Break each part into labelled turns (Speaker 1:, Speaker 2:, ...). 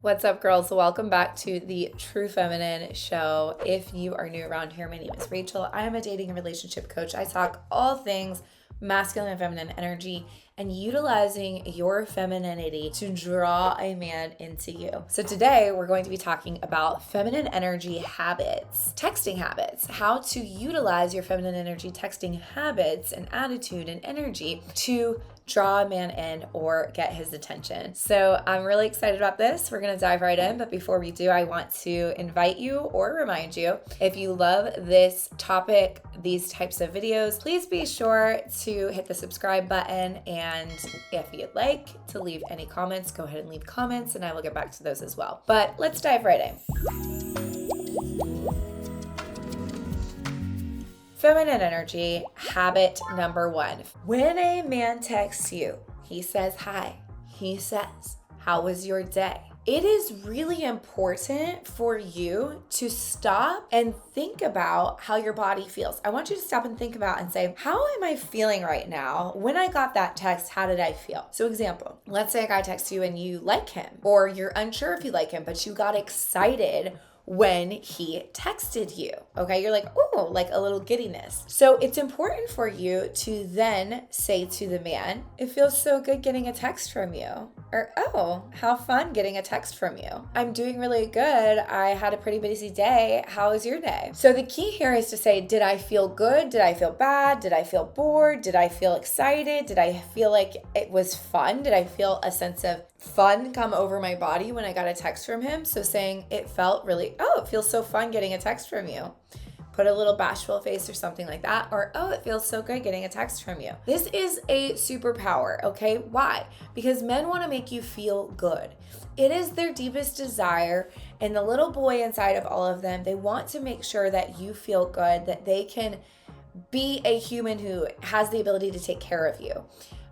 Speaker 1: What's up, girls? Welcome back to the True Feminine Show. If you are new around here, my name is Rachel. I am a dating and relationship coach. I talk all things masculine and feminine energy and utilizing your femininity to draw a man into you. So today we're going to be talking about feminine energy habits, texting habits, how to utilize your feminine energy texting habits and attitude and energy to draw a man in or get his attention. So I'm really excited about this. We're going to dive right in. But before we do, I want to invite you or remind you, if you love this topic, these types of videos, please be sure to hit the subscribe button. And if you'd like to leave any comments, go ahead and leave comments and I will get back to those as well. But let's dive right in. Feminine energy habit number 1. When a man texts you, he says hi. He says, "How was your day?" It is really important for you to stop and think about how your body feels. I want you to stop and think about and say, how am I feeling right now? When I got that text, how did I feel? So example, let's say a guy texts you and you like him, or you're unsure if you like him, but you got excited when he texted you, okay? You're like, oh, like a little giddiness. So it's important for you to then say to the man, "It feels so good getting a text from you." Or, "Oh, how fun getting a text from you. I'm doing really good. I had a pretty busy day. How was your day?" So the key here is to say, did I feel good? Did I feel bad? Did I feel bored? Did I feel excited? Did I feel like it was fun? Did I feel a sense of fun come over my body when I got a text from him? So saying it feels so fun getting a text from you. Put a little bashful face or something like that. Or, "Oh, it feels so good getting a text from you." This is a superpower, okay? Why? Because men want to make you feel good. It is their deepest desire, and the little boy inside of all of them, they want to make sure that you feel good, that they can be a human who has the ability to take care of you.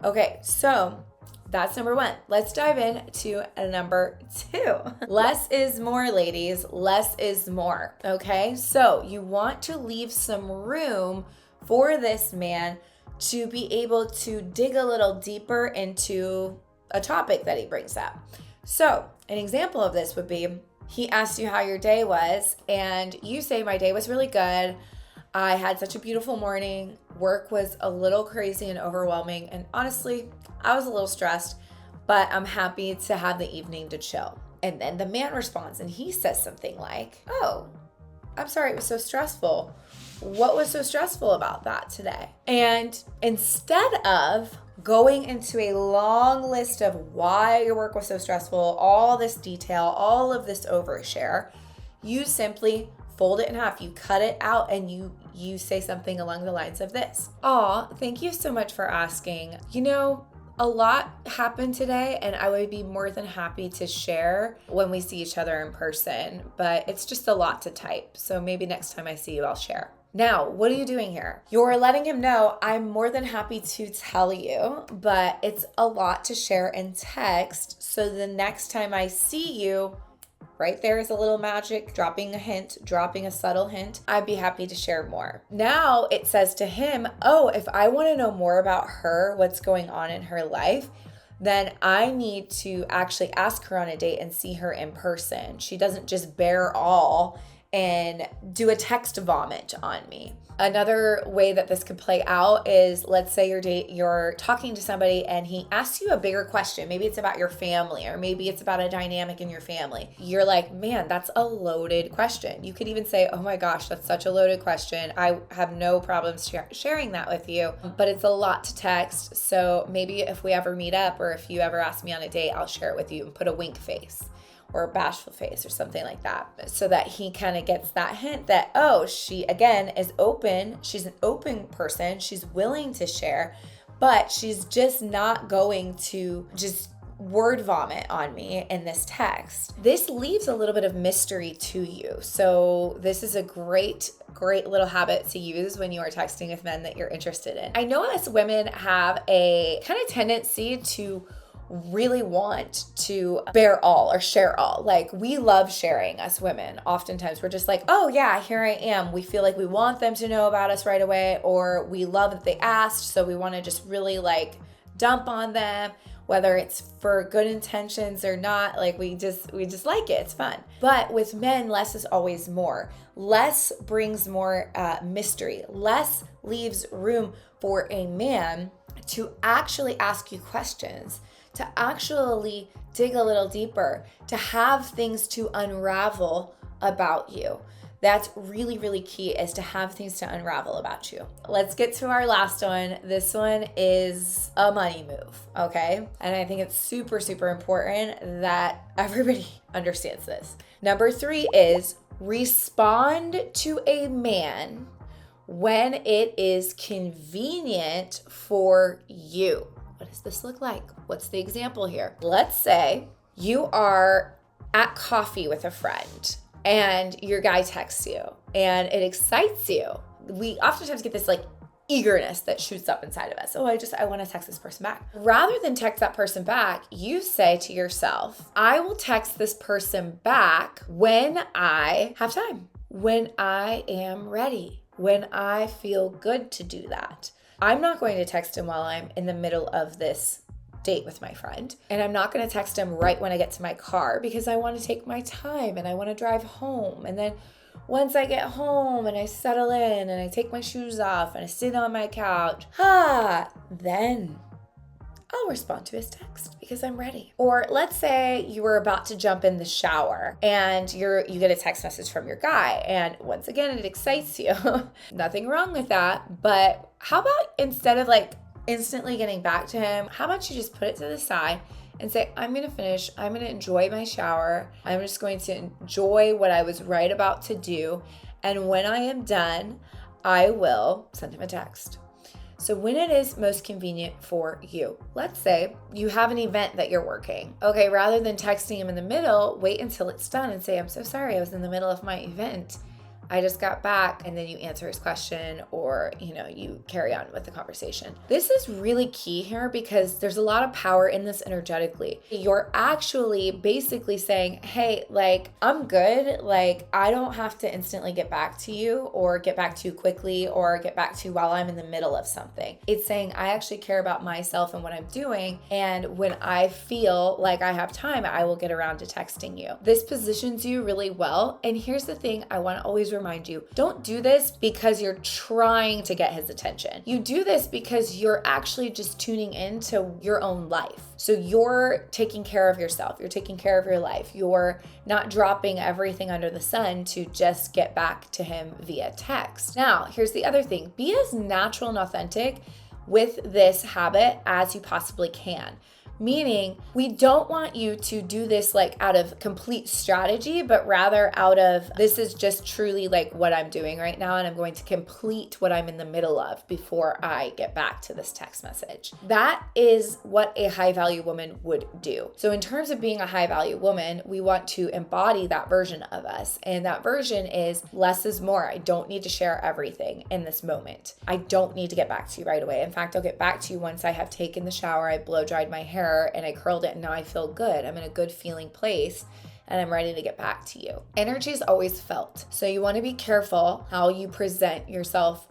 Speaker 1: Okay, so that's number 1. Let's dive into number 2. Less is more, ladies. Less is more. Okay. So you want to leave some room for this man to be able to dig a little deeper into a topic that he brings up. So an example of this would be, he asked you how your day was, and you say, "My day was really good. I had such a beautiful morning. Work was a little crazy and overwhelming. And honestly, I was a little stressed, but I'm happy to have the evening to chill." And then the man responds and he says something like, "Oh, I'm sorry it was so stressful. What was so stressful about that today?" And instead of going into a long list of why your work was so stressful, all this detail, all of this overshare, you simply fold it in half. You cut it out and you say something along the lines of this: "Aw, thank you so much for asking. A lot happened today and I would be more than happy to share when we see each other in person, but it's just a lot to type. So maybe next time I see you, I'll share." Now, what are you doing here? You're letting him know, "I'm more than happy to tell you, but it's a lot to share in text. So the next time I see you," right there is a little magic, dropping a hint, dropping a subtle hint, "I'd be happy to share more." Now it says to him, "Oh, if I want to know more about her, what's going on in her life, then I need to actually ask her on a date and see her in person. She doesn't just bear all and do a text vomit on me." Another way that this could play out is, let's say you're talking to somebody and he asks you a bigger question. Maybe it's about your family, or maybe it's about a dynamic in your family. You're like, "Man, that's a loaded question." You could even say, "Oh my gosh, that's such a loaded question. I have no problems sharing that with you, but it's a lot to text. So maybe if we ever meet up, or if you ever ask me on a date, I'll share it with you," and put a wink face or a bashful face or something like that, so that he kind of gets that hint that, oh, she again is open. She's an open person. She's willing to share, but she's just not going to just word vomit on me in this text. This leaves a little bit of mystery to you. So this is a great little habit to use when you are texting with men that you're interested in. I know us women have a kind of tendency to really want to bear all or share all. Like, we love sharing, us women. Oftentimes we're just like, "Oh yeah, here I am." We feel like we want them to know about us right away, or we love that they asked, so we want to just really like dump on them. whether it's for good intentions or not. Like we just like it. It's fun. But with men, less is always more. Less brings more mystery. Less leaves room for a man to actually ask you questions, to actually dig a little deeper, to have things to unravel about you. That's really, really key, is to have things to unravel about you. Let's get to our last one. This one is a money move, okay? And I think it's super, super important that everybody understands this. Number 3 is respond to a man when it is convenient for you. What does this look like? What's the example here? Let's say you are at coffee with a friend and your guy texts you and it excites you. We oftentimes get this like eagerness that shoots up inside of us. Oh, I want to text this person back. Rather than text that person back, you say to yourself, I will text this person back when I have time, when I am ready, when I feel good to do that. I'm not going to text him while I'm in the middle of this date with my friend. And I'm not going to text him right when I get to my car because I want to take my time and I want to drive home. And then once I get home and I settle in and I take my shoes off and I sit on my couch, then I'll respond to his text because I'm ready. Or let's say you were about to jump in the shower and you get a text message from your guy, and once again, it excites you. Nothing wrong with that. But how about instead of like instantly getting back to him, how about you just put it to the side and say, I'm going to finish. I'm going to enjoy my shower. I'm just going to enjoy what I was right about to do. And when I am done, I will send him a text. So when it is most convenient for you, let's say you have an event that you're working. Okay, rather than texting him in the middle, wait until it's done and say, I'm so sorry, I was in the middle of my event. I just got back, and then you answer his question, or, you carry on with the conversation. This is really key here because there's a lot of power in this energetically. You're actually basically saying, hey, like, I'm good. Like, I don't have to instantly get back to you or get back to you quickly or get back to you while I'm in the middle of something. It's saying I actually care about myself and what I'm doing. And when I feel like I have time, I will get around to texting you. This positions you really well. And here's the thing I want to always remind you, don't do this because you're trying to get his attention. You do this because you're actually just tuning into your own life. So you're taking care of yourself. You're taking care of your life. You're not dropping everything under the sun to just get back to him via text. Now, here's the other thing. Be as natural and authentic with this habit as you possibly can. Meaning, we don't want you to do this like out of complete strategy, but rather out of, this is just truly like what I'm doing right now, and I'm going to complete what I'm in the middle of before I get back to this text message. That is what a high value woman would do. So in terms of being a high value woman, we want to embody that version of us. And that version is less is more. I don't need to share everything in this moment. I don't need to get back to you right away. In fact, I'll get back to you once I have taken the shower, I blow dried my hair, and I curled it, and now I feel good. I'm in a good feeling place and I'm ready to get back to you. Energy is always felt. So you want to be careful how you present yourself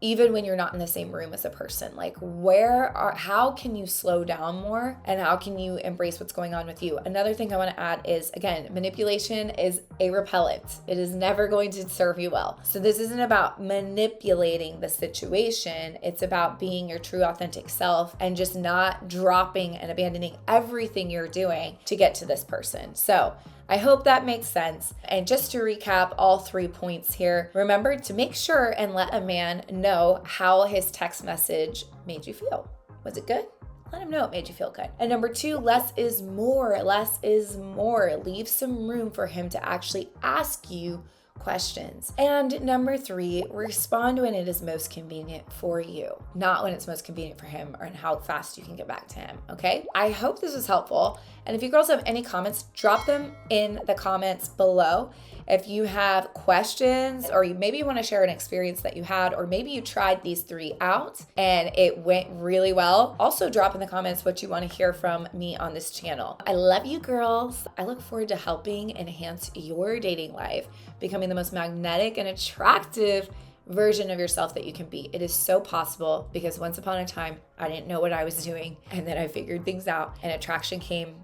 Speaker 1: even when you're not in the same room as a person. Like how can you slow down more, and how can you embrace what's going on with you? Another thing I want to add is, again, manipulation is a repellent. It is never going to serve you well. So this isn't about manipulating the situation. It's about being your true authentic self and just not dropping and abandoning everything you're doing to get to this person. So I hope that makes sense. And just to recap all 3 points here, remember to make sure and let a man know how his text message made you feel. Was it good? Let him know it made you feel good. And number 2, less is more. Less is more. Leave some room for him to actually ask you questions. And number 3, respond when it is most convenient for you, not when it's most convenient for him or how fast you can get back to him. Okay? I hope this was helpful. And if you girls have any comments, drop them in the comments below. If you have questions, or maybe you want to share an experience that you had, or maybe you tried these 3 out and it went really well, also drop in the comments what you want to hear from me on this channel. I love you girls. I look forward to helping enhance your dating life, becoming the most magnetic and attractive version of yourself that you can be. It is so possible, because once upon a time, I didn't know what I was doing, and then I figured things out, and attraction came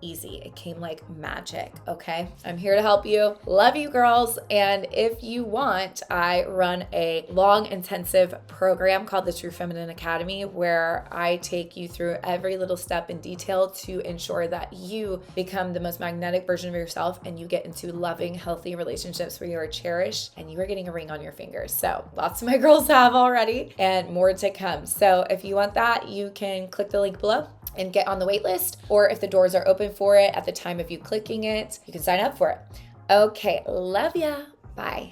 Speaker 1: easy. It came like magic, okay? I'm here to help you. Love you, girls. And if you want, I run a long, intensive program called the True Feminine Academy, where I take you through every little step in detail to ensure that you become the most magnetic version of yourself and you get into loving, healthy relationships where you are cherished and you are getting a ring on your finger. So lots of my girls have already, and more to come. So if you want that, you can click the link below and get on the wait list, or if the doors are open for it at the time of you clicking it, you can sign up for it. Okay, love ya. Bye.